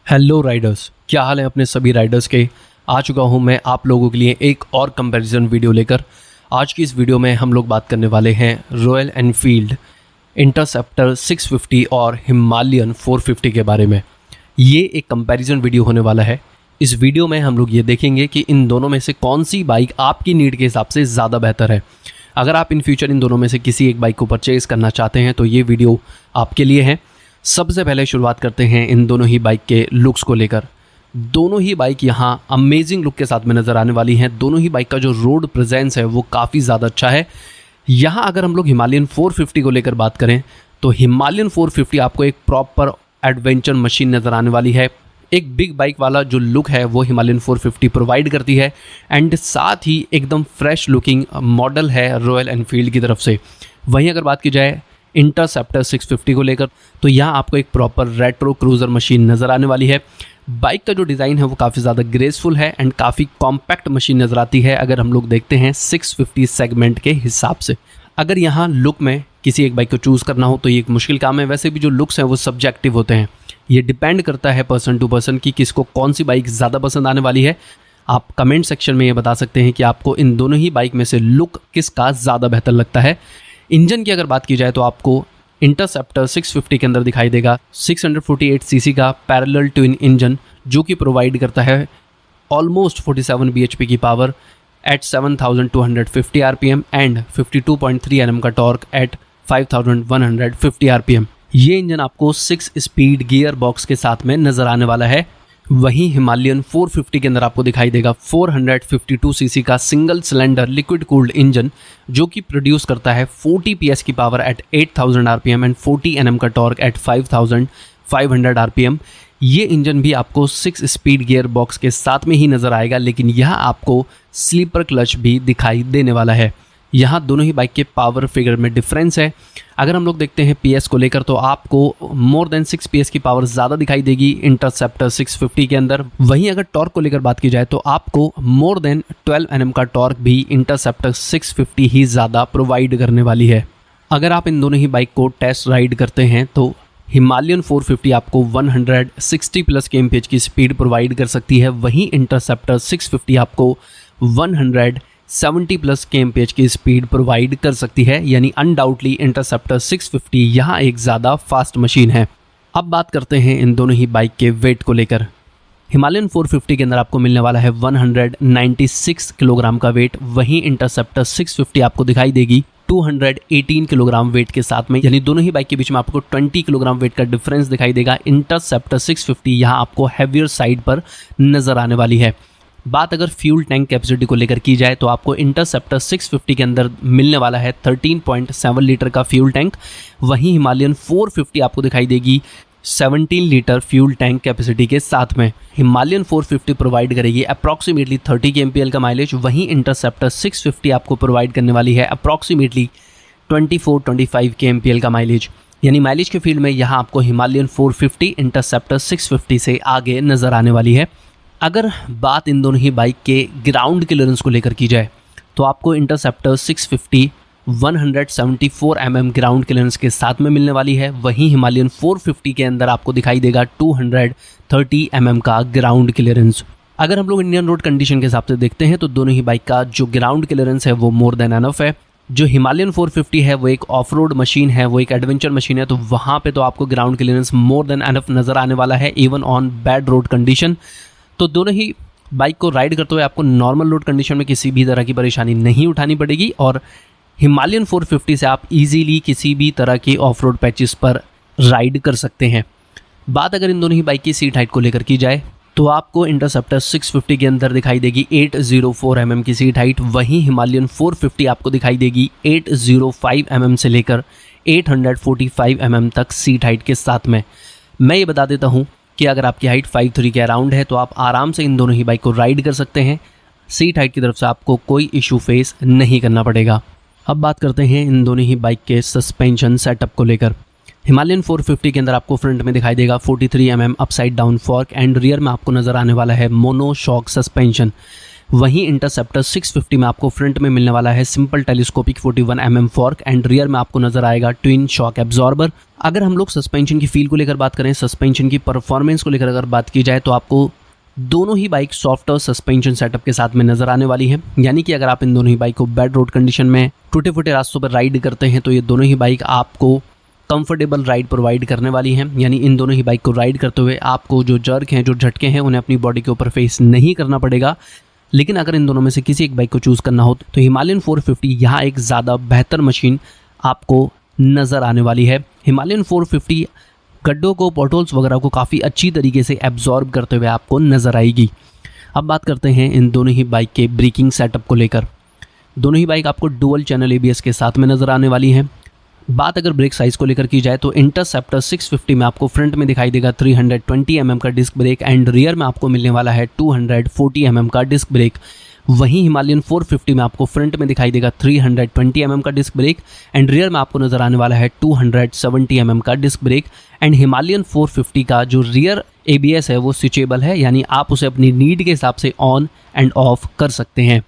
Hello Riders, क्या हाल है अपने सभी राइडर्स के। आ चुका हूं मैं आप लोगों के लिए एक और कंपैरिजन वीडियो लेकर। आज की इस वीडियो में हम लोग बात करने वाले हैं रॉयल एनफील्ड इंटरसेप्टर 650 और हिमालयन 450 के बारे में। ये एक कंपैरिजन वीडियो होने वाला है। इस वीडियो में हम लोग ये देखेंगे कि इन दोनों में से कौन सी बाइक आपकी नीड के हिसाब से ज़्यादा बेहतर है। अगर आप इन फ्यूचर इन दोनों में से किसी एक बाइक को परचेज़ करना चाहते हैं तो ये वीडियो आपके लिए है। सबसे पहले शुरुआत करते हैं इन दोनों ही बाइक के लुक्स को लेकर। दोनों ही बाइक यहाँ अमेजिंग लुक के साथ में नज़र आने वाली हैं। दोनों ही बाइक का जो रोड प्रेजेंस है वो काफ़ी ज़्यादा अच्छा है। यहाँ अगर हम लोग हिमालयन 450 को लेकर बात करें तो हिमालयन 450 आपको एक प्रॉपर एडवेंचर मशीन नज़र आने वाली है। एक बिग बाइक वाला जो लुक है वो हिमालयन 450 प्रोवाइड करती है एंड साथ ही एकदम फ्रेश लुकिंग मॉडल है रॉयल एनफील्ड की तरफ से। वहीं अगर बात की जाए इंटरसेप्टर 650 को लेकर तो यहाँ आपको एक प्रॉपर रेट्रो क्रूज़र मशीन नज़र आने वाली है। बाइक का जो डिज़ाइन है वो काफ़ी ज़्यादा ग्रेसफुल है एंड काफ़ी कॉम्पैक्ट मशीन नज़र आती है अगर हम लोग देखते हैं 650 सेगमेंट के हिसाब से। अगर यहाँ लुक में किसी एक बाइक को चूज़ करना हो तो ये एक मुश्किल काम है। वैसे भी जो लुक्स हैं वो सब्जेक्टिव होते हैं, ये डिपेंड करता है पर्सन टू पर्सन कि किसको कौन सी बाइक ज़्यादा पसंद आने वाली है। आप कमेंट सेक्शन में ये बता सकते हैं कि आपको इन दोनों ही बाइक में से लुक किसका ज़्यादा बेहतर लगता है। इंजन की अगर बात की जाए तो आपको इंटरसेप्टर 650 के अंदर दिखाई देगा 648 सीसी का पैरेलल ट्विन इंजन जो कि प्रोवाइड करता है ऑलमोस्ट 47 bhp की power at 7250 rpm and 52.3 Nm का टॉर्क एट 5150 rpm। ये इंजन आपको 6 स्पीड गियर बॉक्स के साथ में नज़र आने वाला है। वहीं हिमालयन 450 के अंदर आपको दिखाई देगा 452 सीसी का single cylinder liquid cooled engine जो कि प्रोड्यूस करता है 40 PS की power at 8000 rpm and 40 Nm का टॉर्क एट 5500 rpm। ये इंजन भी आपको 6 स्पीड गियर बॉक्स के साथ में ही नज़र आएगा, लेकिन यहाँ आपको स्लीपर क्लच भी दिखाई देने वाला है। यहाँ दोनों ही बाइक के पावर फिगर में डिफरेंस है। अगर हम लोग देखते हैं PS को लेकर तो आपको मोर देन 6 PS की पावर ज़्यादा दिखाई देगी इंटरसेप्टर 650 के अंदर। वहीं अगर टॉर्क को लेकर बात की जाए तो आपको मोर देन 12 Nm का टॉर्क भी इंटरसेप्टर 650 ही ज़्यादा प्रोवाइड करने वाली है। अगर आप इन दोनों ही बाइक को टेस्ट राइड करते हैं तो हिमालयन 450 आपको 160 प्लस kmph की स्पीड प्रोवाइड कर सकती है। वहीं इंटरसेप्टर 650 आपको 170 प्लस kmph की स्पीड प्रोवाइड कर सकती है। यानी अनडाउटली इंटरसेप्टर 650 यहाँ एक ज़्यादा फास्ट मशीन है। अब बात करते हैं इन दोनों ही बाइक के वेट को लेकर। हिमालयन 450 के अंदर आपको मिलने वाला है 196 किलोग्राम का वेट। वहीं इंटरसेप्टर 650 आपको दिखाई देगी 218 किलोग्राम वेट के साथ में, यानी दोनों ही बाइक के बीच में आपको 20 किलोग्राम वेट का डिफरेंस दिखाई देगा। इंटरसेप्टर 650 यहाँ आपको हैवियर साइड पर नज़र आने वाली है। बात अगर फ्यूल टैंक कैपेसिटी को लेकर की जाए तो आपको इंटरसेप्टर 650 के अंदर मिलने वाला है 13.7 लीटर का फ्यूल टैंक। वहीं हिमालयन 450 आपको दिखाई देगी 17 लीटर फ्यूल टैंक कैपेसिटी के साथ में। हिमालयन 450 प्रोवाइड करेगी अप्रॉक्सीमेटली 30 kmpl का माइलेज। वहीं इंटरसेप्टर 650 आपको प्रोवाइड करने वाली है अप्रॉक्सीमेटली 24-25 kmpl का माइलेज। यानी माइलेज के फील्ड में यहाँ आपको हिमालयन 450 इंटरसेप्टर 650 से आगे नज़र आने वाली है। अगर बात इन दोनों ही बाइक के ग्राउंड क्लियरेंस को लेकर की जाए तो आपको इंटरसेप्टर 650 174 mm ग्राउंड क्लियरेंस के साथ में मिलने वाली है। वहीं हिमालयन 450 के अंदर आपको दिखाई देगा 230 mm का ग्राउंड क्लियरेंस। अगर हम लोग इंडियन रोड कंडीशन के हिसाब से देखते हैं तो दोनों ही बाइक का जो ग्राउंड क्लियरेंस है वो मोर देन एनफ है। जो हिमालयन 450 है वो एक ऑफ रोड मशीन है, वो एक एडवेंचर मशीन है, तो वहाँ पे तो आपको ground clearance more than enough नज़र आने वाला है even on bad road condition. तो दोनों ही बाइक को राइड करते हुए आपको नॉर्मल रोड कंडीशन में किसी भी तरह की परेशानी नहीं उठानी पड़ेगी और हिमालयन 450 से आप इजीली किसी भी तरह के ऑफ रोड पैचेस पर राइड कर सकते हैं। बात अगर इन दोनों ही बाइक की सीट हाइट को लेकर की जाए तो आपको इंटरसेप्टर 650 के अंदर दिखाई देगी 804 mm की सीट हाइट। वहीं हिमालयन 450 आपको दिखाई देगी 805 mm से लेकर 845 mm तक सीट हाइट के साथ में। मैं ये बता देता हूँ कि अगर आपकी हाइट 5'3" के अराउंड है तो आप आराम से इन दोनों ही बाइक को राइड कर सकते हैं। सीट हाइट की तरफ से आपको कोई इशू फेस नहीं करना पड़ेगा। अब बात करते हैं इन दोनों ही बाइक के सस्पेंशन सेटअप को लेकर। हिमालयन 450 के अंदर आपको फ्रंट में दिखाई देगा 43 mm upside down fork and rear में आपको नज़र आने वाला है मोनो शॉक सस्पेंशन। वहीं इंटरसेप्टर 650 में आपको फ्रंट में मिलने वाला है simple telescopic 41 mm fork and rear में आपको नजर आएगा ट्विन शॉक एब्जॉर्बर। अगर हम लोग सस्पेंशन की फील को लेकर बात करें, सस्पेंशन की परफॉर्मेंस को लेकर अगर बात की जाए तो आपको दोनों ही बाइक सॉफ्टर सस्पेंशन सेटअप के साथ में नजर आने वाली है। यानी कि अगर आप इन दोनों ही बाइक को बैड रोड कंडीशन में टूटे फूटे रास्तों पर राइड करते हैं तो ये दोनों ही बाइक आपको कंफर्टेबल राइड प्रोवाइड करने वाली हैं। यानी इन दोनों ही बाइक को राइड करते हुए आपको जो जर्क हैं, जो झटके हैं, उन्हें अपनी बॉडी के ऊपर फेस नहीं करना पड़ेगा। लेकिन अगर इन दोनों में से किसी एक बाइक को चूज़ करना हो तो हिमालयन 450 यहाँ एक ज़्यादा बेहतर मशीन आपको नज़र आने वाली है। हिमालयन 450 गड्ढों को, पोर्टल्स वगैरह को काफ़ी अच्छी तरीके से एब्जॉर्ब करते हुए आपको नज़र आएगी। अब बात करते हैं इन दोनों ही बाइक के ब्रेकिंग सेटअप को लेकर। दोनों ही बाइक आपको डुअल चैनल ABS के साथ में नज़र आने वाली हैं। बात अगर ब्रेक साइज़ को लेकर की जाए तो इंटरसेप्टर 650 में आपको फ्रंट में दिखाई देगा 320 mm का डिस्क ब्रेक एंड रियर में आपको मिलने वाला है 240 mm का डिस्क ब्रेक। वहीं हिमालयन 450 में आपको फ्रंट में दिखाई देगा 320 mm का डिस्क ब्रेक एंड रियर में आपको नज़र आने वाला है 270 mm का डिस्क ब्रेक। एंड हिमालयन 450 का जो रियर ABS है वो स्विचेबल है, यानी आप उसे अपनी नीड के हिसाब से ऑन एंड ऑफ कर सकते हैं।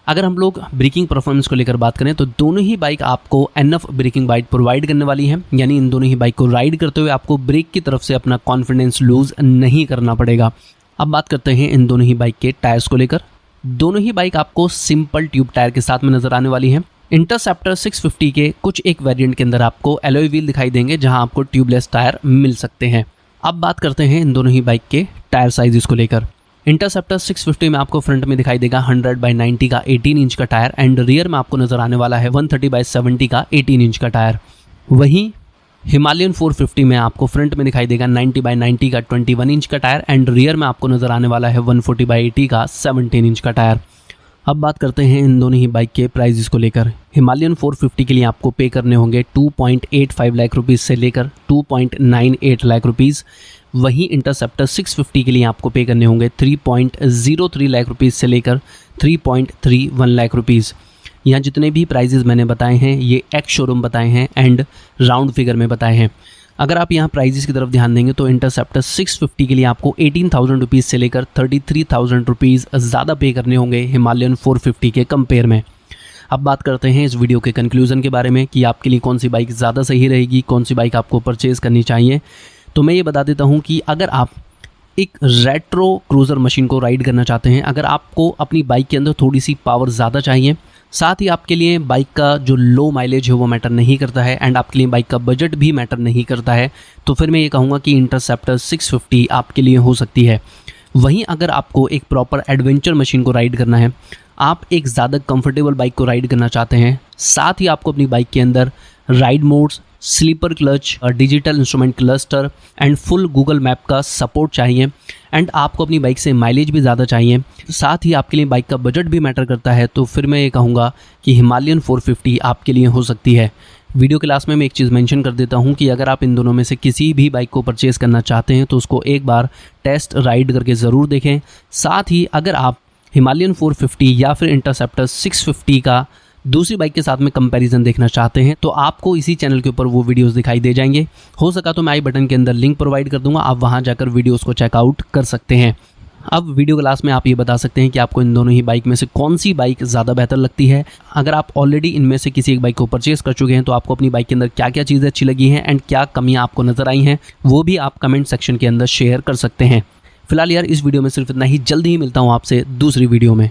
अगर हम लोग ब्रेकिंग परफॉर्मेंस को लेकर बात करें तो दोनों ही बाइक आपको एनफ ब्रेकिंग बाइट प्रोवाइड करने वाली है। यानी इन दोनों ही बाइक को राइड करते हुए आपको ब्रेक की तरफ से अपना कॉन्फिडेंस लूज नहीं करना पड़ेगा। अब बात करते हैं इन दोनों ही बाइक के टायर्स को लेकर। दोनों ही बाइक आपको सिंपल ट्यूब टायर के साथ में नजर आने वाली है। इंटरसेप्टर 650 के कुछ एक वेरिएंट के अंदर आपको एलॉय व्हील दिखाई देंगे जहां आपको ट्यूबलेस टायर मिल सकते हैं। अब बात करते हैं इन दोनों ही बाइक के टायर साइजेस को लेकर। इंटरसेप्टर 650 में आपको फ्रंट में दिखाई देगा 100/90 का 18 इंच का टायर एंड रियर में आपको नजर आने वाला है 130/70 का 18 इंच का टायर। वहीं हिमालयन 450 में आपको फ्रंट में दिखाई देगा 90/90 का 21 इंच का टायर एंड रियर में आपको नजर आने वाला है 140/80 का 17 इंच का टायर। अब बात करते हैं इन दोनों ही बाइक के प्राइजेस को लेकर। हिमालयन 450 के लिए आपको पे करने होंगे 2.85 लाख रुपीज़ से लेकर 2.98 लाख रुपीज़। वहीं इंटरसेप्टर 650 के लिए आपको पे करने होंगे 3.03 लाख रुपीज़ से लेकर 3.31 लाख रुपीज़। यहाँ जितने भी प्राइजेस मैंने बताए हैं ये एक्स शोरूम बताए हैं एंड राउंड फिगर में बताए हैं। अगर आप यहाँ प्राइजेस की तरफ ध्यान देंगे तो इंटरसेप्टर 650 के लिए आपको 18,000 रुपीज़ से लेकर 33,000 रुपीज़ ज़्यादा पे करने होंगे हिमालयन 450 के कंपेयर में। अब बात करते हैं इस वीडियो के कंक्लूजन के बारे में कि आपके लिए कौन सी बाइक ज़्यादा सही रहेगी, कौन सी बाइक आपको परचेज़ करनी चाहिए। तो मैं ये बता देता हूँ कि अगर आप एक रेट्रो क्रूज़र मशीन को राइड करना चाहते हैं, अगर आपको अपनी बाइक के अंदर थोड़ी सी पावर ज़्यादा चाहिए, साथ ही आपके लिए बाइक का जो लो माइलेज है वो मैटर नहीं करता है एंड आपके लिए बाइक का बजट भी मैटर नहीं करता है, तो फिर मैं ये कहूँगा कि इंटरसेप्टर 650 आपके लिए हो सकती है। वहीं अगर आपको एक प्रॉपर एडवेंचर मशीन को राइड करना है, आप एक ज़्यादा कंफर्टेबल बाइक को राइड करना चाहते हैं, साथ ही आपको अपनी बाइक के अंदर ride modes, slipper clutch, digital instrument cluster and full Google map का सपोर्ट चाहिए एंड आपको अपनी बाइक से माइलेज भी ज़्यादा चाहिए, साथ ही आपके लिए बाइक का बजट भी मैटर करता है, तो फिर मैं ये कहूँगा कि हिमालयन 450 आपके लिए हो सकती है। वीडियो के लास्ट में मैं एक चीज़ मेंशन कर देता हूँ कि अगर आप इन दोनों में से किसी भी बाइक को परचेज़ करना चाहते हैं तो उसको एक बार टेस्ट राइड करके ज़रूर देखें। साथ ही अगर आप हिमालयन 450 या फिर इंटरसेप्टर 650 का दूसरी बाइक के साथ में कंपैरिजन देखना चाहते हैं तो आपको इसी चैनल के ऊपर वो वीडियोस दिखाई दे जाएंगे। हो सका तो मैं आई बटन के अंदर लिंक प्रोवाइड कर दूंगा, आप वहां जाकर वीडियोस को चेकआउट कर सकते हैं। अब वीडियो के लास्ट में आप ये बता सकते हैं कि आपको इन दोनों ही बाइक में से कौन सी बाइक ज़्यादा बेहतर लगती है। अगर आप ऑलरेडी इनमें से किसी एक बाइक को परचेज़ कर चुके हैं तो आपको अपनी बाइक के अंदर क्या क्या चीज़ें अच्छी लगी हैं एंड क्या कमियाँ आपको नज़र आई हैं, वो भी आप कमेंट सेक्शन के अंदर शेयर कर सकते हैं। फिलहाल यार इस वीडियो में सिर्फ इतना ही, जल्दी ही मिलता हूँ आपसे दूसरी वीडियो में।